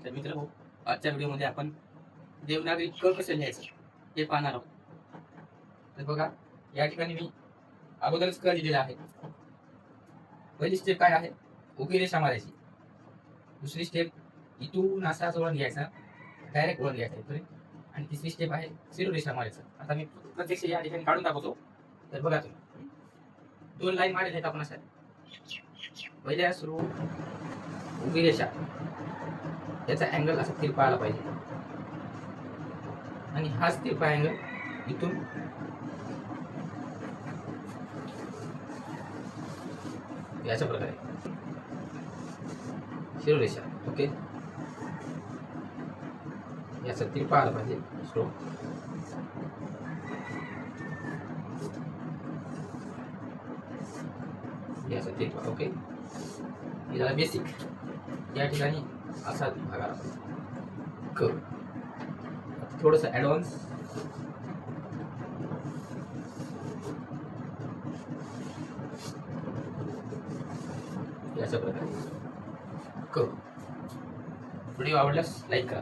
तर मित्रांनो, आजच्या व्हिडिओमध्ये आपण देवनागरी क कसं लिहायचं हे पाहणार आहोत. तर बघा, या ठिकाणी मी अगोदरच क लिहिलेला आहे. पहिली स्टेप काय आहे? उभी रेषा मारायची. दुसरी स्टेप इथून असा वळण घ्यायचा, डायरेक्ट वळण घ्यायचा इथे. आणि तिसरी स्टेप आहे झिरो रेषा मारायचं. आता मी प्रत्यक्ष या ठिकाणी काढून दाखवतो. तर बघा तुम्ही, दोन लाईन मारलेल्या आहेत आपण अशा. पहिल्या सुरू उभी रेषा, त्याचा अँगल असा तिरपा आला पाहिजे आणि हाच तिरपा अँगल इथून याच्या प्रकारे शिरोरेषा. ओके, याचा तिरपा आला पाहिजे. स्लो याचा तिरपा. ओके, याला बेसिक या ठिकाणी असा भाग आला पाहिजे. क थोडस ऍडव्हान्स याच्या प्रकारे क. व्हिडिओ आवडल्यास लाईक करा.